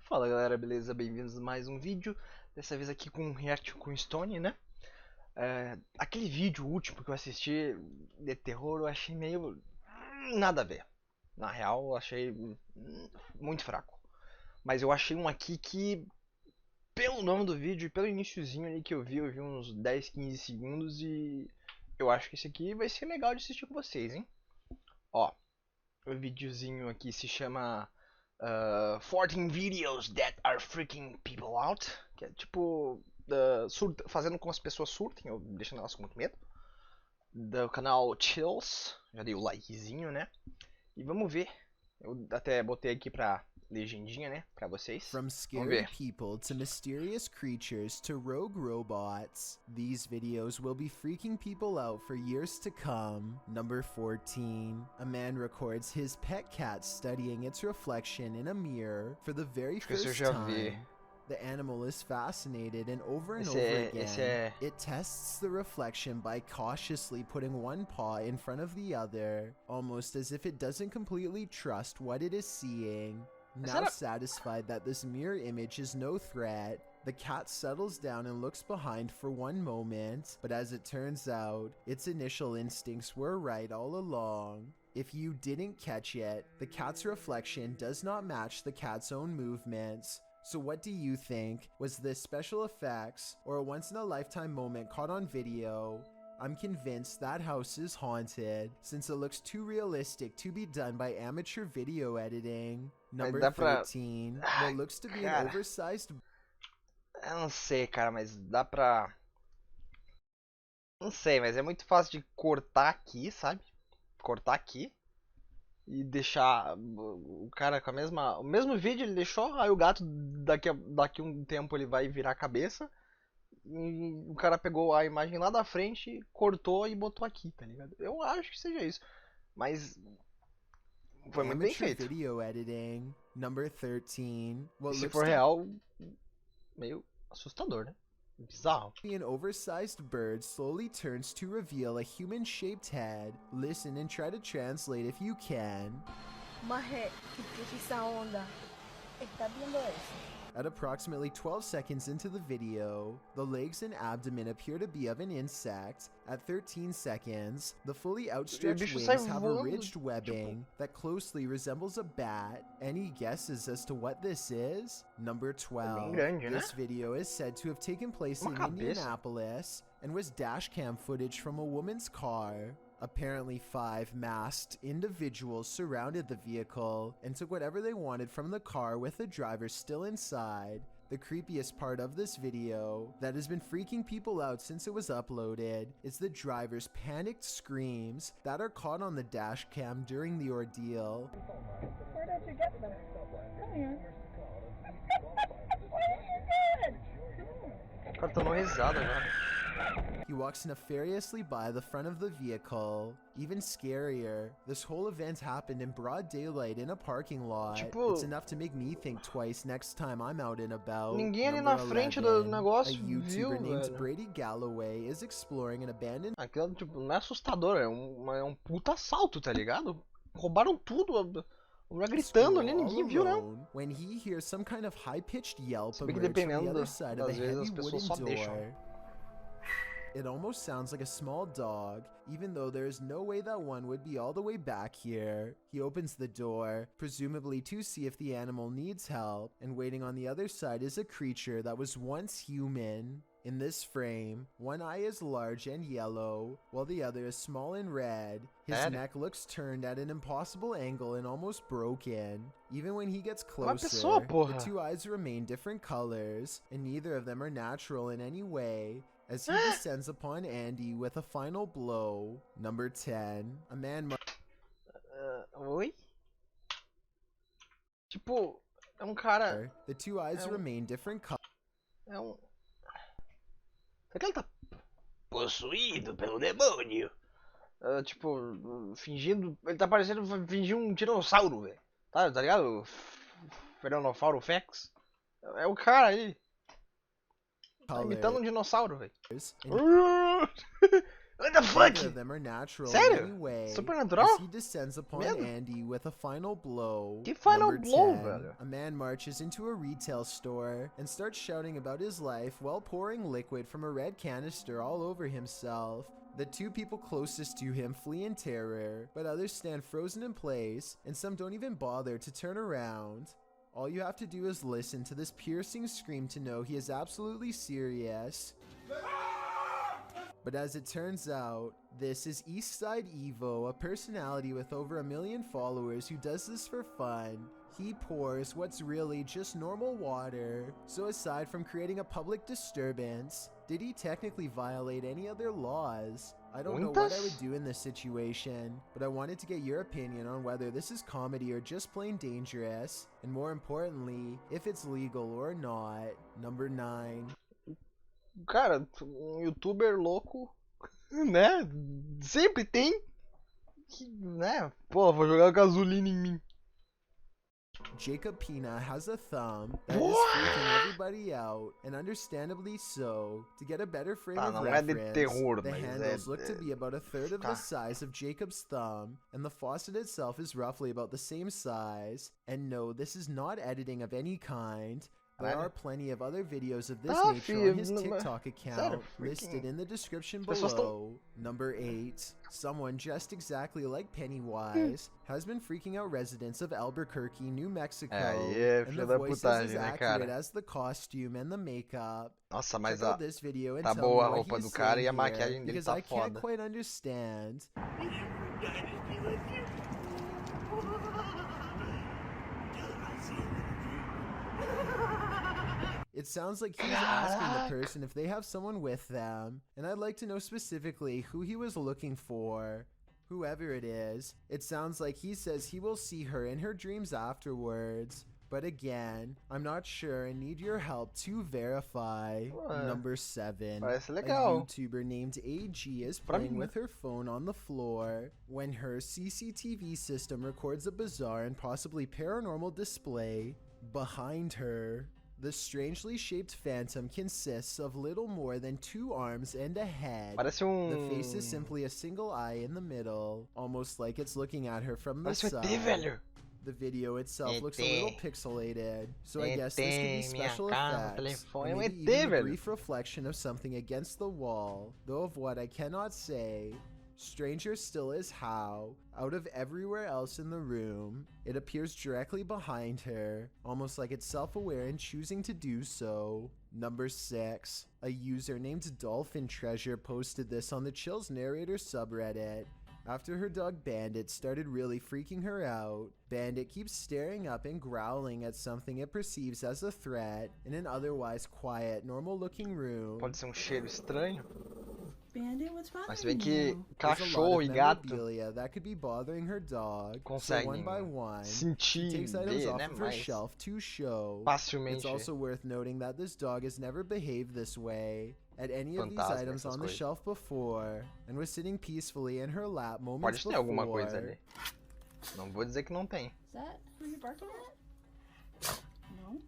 Fala galera, beleza? Bem-vindos a mais um vídeo. Dessa vez aqui com um react com Stone, né? Aquele vídeo último que eu assisti de terror eu achei meio nada a ver. Na real, eu achei muito fraco. Mas eu achei um aqui que, pelo nome do vídeo e pelo iniciozinho ali que eu vi uns 10, 15 segundos e eu acho que esse aqui vai ser legal de assistir com vocês, hein? Ó, o videozinho aqui se chama 14 Videos That Are Freaking People Out, que é tipo fazendo com que as pessoas surtem, ou deixando elas com muito medo, do canal Chills, já dei o likezinho, né? E vamos ver, eu até botei aqui pra legendinha, né, pra vocês. From scary people to mysterious creatures to rogue robots, these videos will be freaking people out for years to come. Number 14. A man records his pet cat studying its reflection in a mirror for the very first time. The animal is fascinated, and over again, it tests the reflection by cautiously putting one paw in front of the other, almost as if it doesn't completely trust what it is seeing. Now satisfied that this mirror image is no threat, the cat settles down and looks behind for one moment, but as it turns out, its initial instincts were right all along. If you didn't catch it, the cat's reflection does not match the cat's own movements. So what do you think? Was this special effects or a once-in-a-lifetime moment caught on video? I'm convinced that house is haunted, since it looks too realistic to be done by amateur video editing. Number 13, what looks to be an oversized... Eu não sei, cara, mas dá pra... Não sei, mas é muito fácil de cortar aqui, sabe? Cortar aqui. E deixar o cara com a mesma... O mesmo vídeo ele deixou, aí o gato daqui um tempo ele vai virar a cabeça. E o cara pegou a imagem lá da frente, cortou e botou aqui, tá ligado? Eu acho que seja isso. Mas foi muito bem feito. Video editing. Number 13. Se for real, meio assustador, né? Bizarro. An oversized bird slowly turns to reveal a human-shaped head. Listen and try to translate if you can. Maje, ¿qué es esa onda? ¿Estás viendo eso? At approximately 12 seconds into the video, the legs and abdomen appear to be of an insect. At 13 seconds, the fully outstretched wings have a ridged webbing that closely resembles a bat. Any guesses as to what this is? Number 12. This video is said to have taken place in Indianapolis and was dashcam footage from a woman's car. Apparently 5 masked individuals surrounded the vehicle and took whatever they wanted from the car with the driver still inside. The creepiest part of this video, that has been freaking people out since it was uploaded, is the driver's panicked screams that are caught on the dash cam during the ordeal. Where did you get them? Come here. What are you doing? O cara tomou risada agora. He walks nefariously by the front of the vehicle. Even scarier, this whole event happened in broad daylight in a parking lot. It's enough to make me think twice next time I'm out and about. Ninguém ali na frente do negócio viu, velho. A YouTuber named Brady Galloway is exploring an abandoned... Aquilo, tipo, não é assustador, é um puta assalto, tá ligado? Roubaram tudo, gritando ali, ninguém viu, não. When he hears some kind of high-pitched yelp emerge from the other side of a heavy wooden door. It almost sounds like a small dog, even though there is no way that one would be all the way back here. He opens the door, presumably to see if the animal needs help, and waiting on the other side is a creature that was once human. In this frame, one eye is large and yellow, while the other is small and red. His neck looks turned at an impossible angle and almost broken. Even when he gets closer, the two eyes remain different colors, and neither of them are natural in any way, as he descends upon Andy with a final blow. Number 10. A man Oi? Tipo, é cara... The two eyes remain different colors. Será que ele tá possuído pelo demônio? Tipo, fingindo... Ele tá parecendo fingir um dinossauro, velho. Tá ligado? Feranofauro Fex. É o cara aí. Tá imitando um dinossauro, velho. What the fuck? Neither of them are natural Sério? in any way, Supernatural? as he descends upon Medo. Andy with a final blow. Que final Number blow, 10, velho? a man marches into a retail store and starts shouting about his life while pouring liquid from a red canister all over himself. The two people closest to him flee in terror, but others stand frozen in place, and some don't even bother to turn around. All you have to do is listen to this piercing scream to know he is absolutely serious. But as it turns out, this is Eastside Evo, a personality with over 1 million followers who does this for fun. He pours what's really just normal water. So aside from creating a public disturbance, did he technically violate any other laws? I don't know what I would do in this situation, but I wanted to get your opinion on whether this is comedy or just plain dangerous, and more importantly, if it's legal or not. Number 9. Cara, youtuber louco, né? Sempre tem. Né? Pô, vou jogar gasolina em mim. Jacob Pina has a thumb that is freaking everybody out, and understandably so. To get a better frame of não é de reference, terror, the mas handles look to be about a third of the size of Jacob's thumb, and the faucet itself is roughly about the same size. And no, this is not editing of any kind. There are plenty of other videos of this nature on his TikTok account, listed in the description below. Number 8. Someone dressed exactly like Pennywise has been freaking out residents of Albuquerque, New Mexico, and the voice is as accurate as the costume and the makeup. Nossa, mas Check out this video and tá tell boa a me what roupa he's do cara e saying a maquiagem here, dele because tá I can't foda. quite understand. It sounds like he's asking the person if they have someone with them, and I'd like to know specifically who he was looking for. Whoever it is, it sounds like he says he will see her in her dreams afterwards. But again, I'm not sure and need your help to verify. Number 7. Parece A legal. YouTuber named AG is playing with her phone on the floor when her CCTV system records a bizarre and possibly paranormal display behind her. The strangely shaped phantom consists of little more than 2 arms and a head. Parece The face is simply a single eye in the middle, almost like it's looking at her from the Parece side. ET, velho. The video itself looks a little pixelated, so I guess this could be special effects, or maybe even a brief reflection of something against the wall, though of what I cannot say. Stranger still is how, out of everywhere else in the room, it appears directly behind her, almost like it's self-aware in choosing to do so. Number 6. A user named Dolphin Treasure posted this on the Chills Narrator subreddit. After her dog Bandit started really freaking her out, Bandit keeps staring up and growling at something it perceives as a threat in an otherwise quiet, normal-looking room. Pode ser cheiro estranho. Bandit, what's bothering Mas vem que you? cachorro e gato That could be bothering her dog, so conseguem one by one, she sentir, takes items ver, off né, of her mais shelf to show. facilmente. It's also worth noting that this dog has never behaved this way at any of these Fantasma, items essas on the coisas. shelf before, and was sitting peacefully in her lap Pode moments ter alguma coisa before. ali. Não vou dizer que não tem. Is that who you're barking at? No?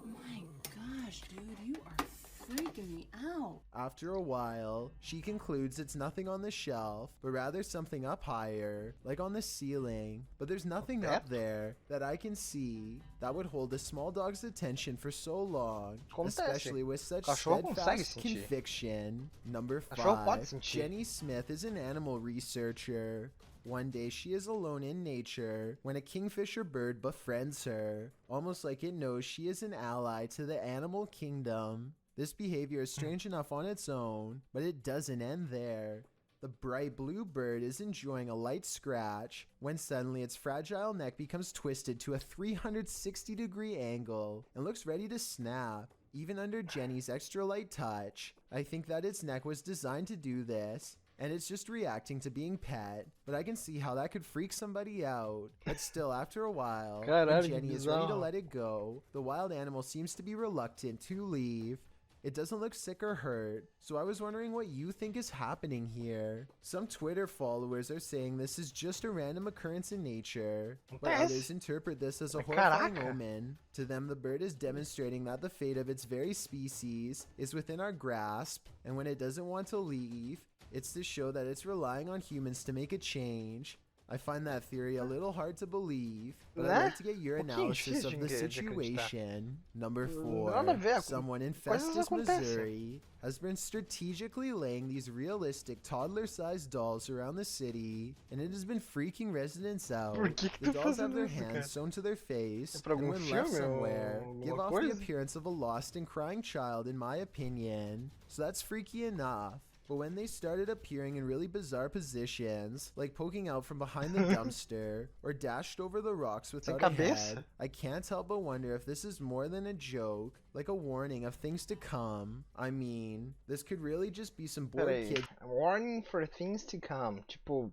My gosh, dude, you are freaking me out. After a while, she concludes it's nothing on the shelf, but rather something up higher, like on the ceiling. But there's nothing up there that I can see that would hold a small dog's attention for so long, especially with such Cachorro consegue steadfast sentir. conviction. Number Cachorro pode 5. sentir. Jenny Smith is an animal researcher. One day she is alone in nature when a kingfisher bird befriends her, almost like it knows she is an ally to the animal kingdom. This behavior is strange enough on its own, but it doesn't end there. The bright blue bird is enjoying a light scratch when suddenly its fragile neck becomes twisted to a 360-degree angle and looks ready to snap. Even under Jenny's extra light touch, I think that its neck was designed to do this, and it's just reacting to being pet, but I can see how that could freak somebody out. But still, after a while, when Caralho, Jenny que is ready to bizarro. let it go, the wild animal seems to be reluctant to leave. It doesn't look sick or hurt, so I was wondering what you think is happening here. Some Twitter followers are saying this is just a random occurrence in nature, but others interpret this as a horrifying omen. To them, the bird is demonstrating that the fate of its very species is within our grasp, and when it doesn't want to leave, it's to show that it's relying on humans to make a change. I find that theory a little hard to believe, but I'd like to get your analysis of the situation. Number 4. Someone in Festus, Missouri has been strategically laying these realistic toddler-sized dolls around the city, and it has been freaking residents out. The dolls have their hands sewn to their face, and when left somewhere, give off the appearance of a lost and crying child in my opinion, so that's freaky enough. But when they started appearing in really bizarre positions, like poking out from behind the dumpster, or dashed over the rocks without a head, I can't help but wonder if this is more than a joke, like a warning of things to come. I mean, this could really just be some bored kids. A warning for things to come. Tipo,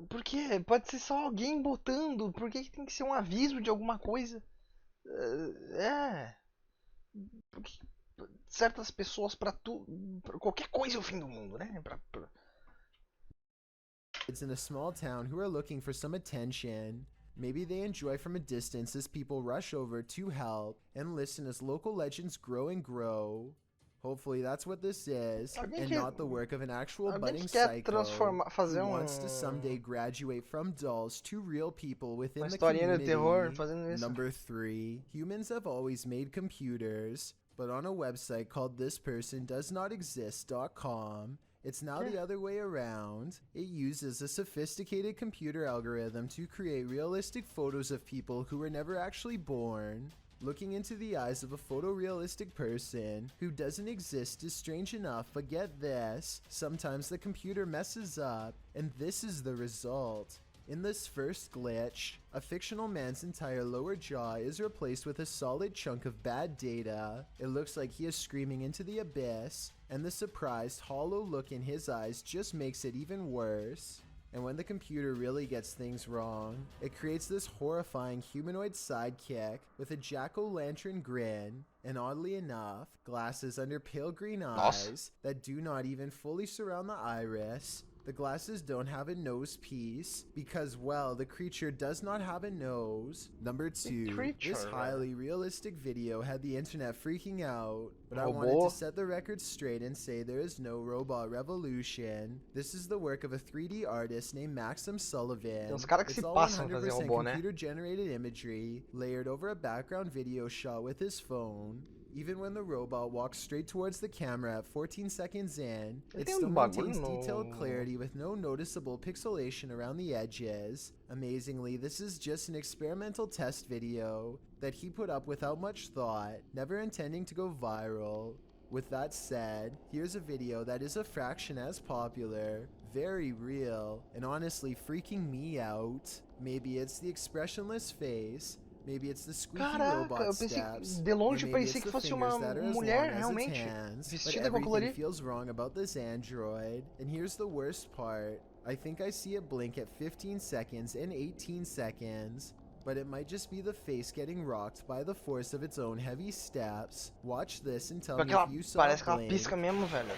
por quê? Pode ser só alguém botando. Por que tem que ser um aviso de alguma coisa? Porque certas pessoas pra qualquer coisa é o fim do mundo, né? Kids in a small town who are looking for some attention. Maybe they enjoy from a distance as people rush over to help and listen as local legends grow and grow. Hopefully that's what this is, and not the work of an actual budding psycho who wants to someday graduate from dolls to real people within the community. Number 3. Humans have always made computers, but on a website called thispersondoesnotexist.com, it's now the other way around. It uses a sophisticated computer algorithm to create realistic photos of people who were never actually born. Looking into the eyes of a photorealistic person who doesn't exist is strange enough, but get this, sometimes the computer messes up, and this is the result. In this first glitch, a fictional man's entire lower jaw is replaced with a solid chunk of bad data. It looks like he is screaming into the abyss, and the surprised, hollow look in his eyes just makes it even worse. And when the computer really gets things wrong, it creates this horrifying humanoid sidekick with a jack-o'-lantern grin, and oddly enough, glasses under pale green eyes that do not even fully surround the iris. The glasses don't have a nose piece because, well, the creature does not have a nose. Number 2, this highly realistic video had the internet freaking out, but I wanted to set the record straight and say there is no robot revolution. This is the work of a 3D artist named Maxim Sullivan. It's all 100% computer-generated imagery layered over a background video shot with his phone. Even when the robot walks straight towards the camera at 14 seconds in, it still maintains detailed clarity with no noticeable pixelation around the edges. Amazingly, this is just an experimental test video that he put up without much thought, never intending to go viral. With that said, here's a video that is a fraction as popular, very real, and honestly freaking me out. Maybe it's the expressionless face, maybe it's the squeaky robot steps, de longe parecia que fosse uma mulher realmente vestida com aquilo ali. Everything feels wrong about this android, and here's the worst part. I think I see it blink at 15 seconds and 18 seconds, but it might just be the face getting rocked by the force of its own heavy steps. Watch this and tell me if you saw it blink. Pisca mesmo, velho.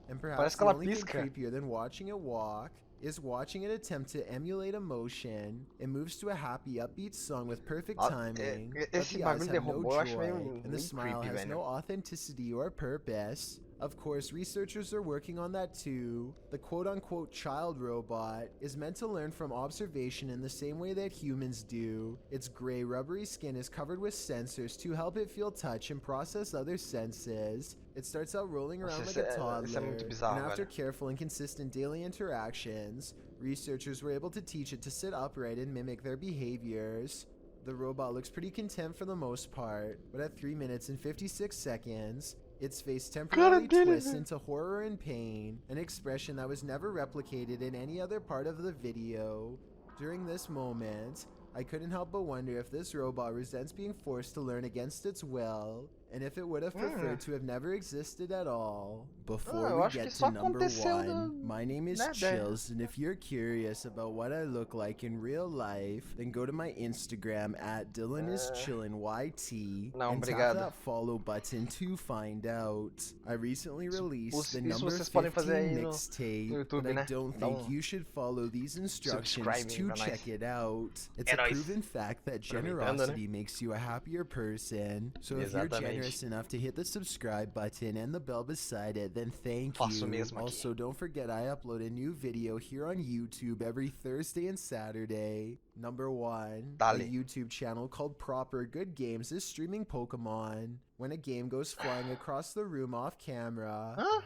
And perhaps the only thing creepier than watching it walk is watching it attempt to emulate emotion. It moves to a happy, upbeat song with perfect timing, but the eyes have no joy, and the smile has no authenticity or purpose. Of course, researchers are working on that too. The quote-unquote child robot is meant to learn from observation in the same way that humans do. Its gray, rubbery skin is covered with sensors to help it feel touch and process other senses. It starts out rolling around like a toddler, and after careful and consistent daily interactions, researchers were able to teach it to sit upright and mimic their behaviors. The robot looks pretty content for the most part, but at 3 minutes and 56 seconds, its face temporarily twists into horror and pain, an expression that was never replicated in any other part of the video. During this moment, I couldn't help but wonder if this robot resents being forced to learn against its will, and if it would have preferred to have never existed at all. Before eu we acho que get só to number aconteceu one, my name is né, Chills, and if you're curious about what I look like in real life, then go to my Instagram at DylanIsChillinYT Não, and tap obrigado. that follow button to find out. I recently released the Isso number vocês podem 15 fazer aí no mixtape, YouTube, but I né? don't Dá think you should follow these instructions subscribing to pra check nós. it out. It's É a nóis. proven fact that Aproveitando, generosity makes you a happier person. So if you're generous enough to hit the subscribe button and the bell beside it, then thank Faço you. mesmo aqui. Also, don't forget I upload a new video here on YouTube every Thursday and Saturday. Number one, a Dale. YouTube channel called Proper Good Games is streaming Pokemon. When a game goes flying across the room off camera. Hã?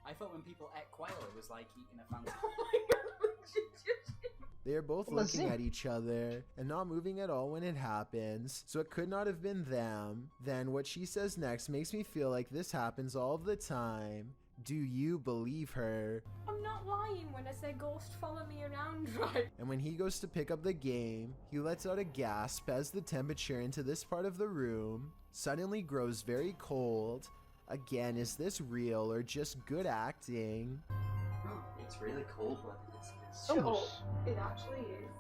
I thought when people ate quail, it was like eating a fancy. They are both Como looking assim? at each other and not moving at all when it happens, so it could not have been them. Then what she says next makes me feel like this happens all the time. Do you believe her? I'm not lying when I say ghost follow me around, right? And when he goes to pick up the game, he lets out a gasp as the temperature into this part of the room suddenly grows very cold. Again, is this real or just good acting? It's really cold, but it's Ambos. It actually is.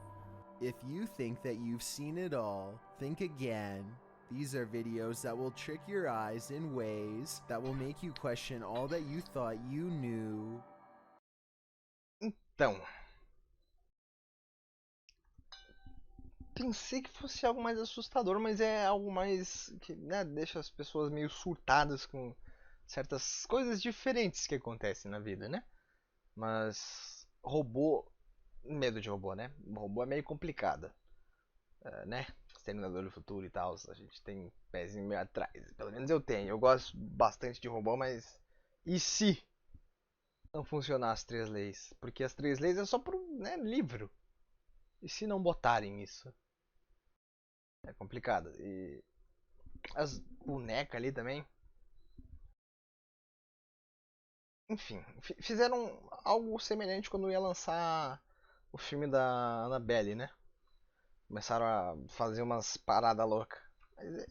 If you think that you've seen it all, think again. These are videos that will trick your eyes in ways that will make you question all that you thought you knew. Então. Pensei que fosse algo mais assustador, mas é algo mais que, né, deixa as pessoas meio surtadas com certas coisas diferentes que acontecem na vida, né? Mas robô, medo de robô, né? Robô é meio complicado, né? Exterminador do Futuro e tal, a gente tem pezinho meio atrás. Pelo menos eu tenho. Eu gosto bastante de robô, mas e se não funcionar as 3 leis? Porque as 3 leis é só pro, né, livro. E se não botarem isso? É complicado. E as bonecas ali também. Enfim, fizeram algo semelhante quando ia lançar o filme da Annabelle, né? Começaram a fazer umas paradas loucas. Mas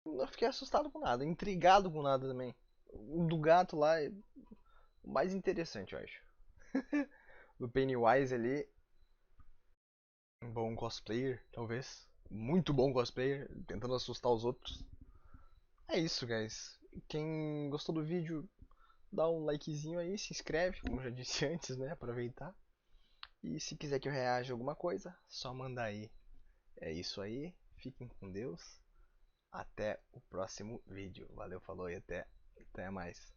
não fiquei assustado com nada, intrigado com nada também. O do gato lá é o mais interessante, eu acho. Do Pennywise ali. Um bom cosplayer, talvez. Muito bom cosplayer, tentando assustar os outros. É isso, guys. Quem gostou do vídeo, dá um likezinho aí, se inscreve, como eu já disse antes, né? Aproveitar. E se quiser que eu reaja a alguma coisa, só mandar aí. É isso aí. Fiquem com Deus. Até o próximo vídeo. Valeu, falou e até mais.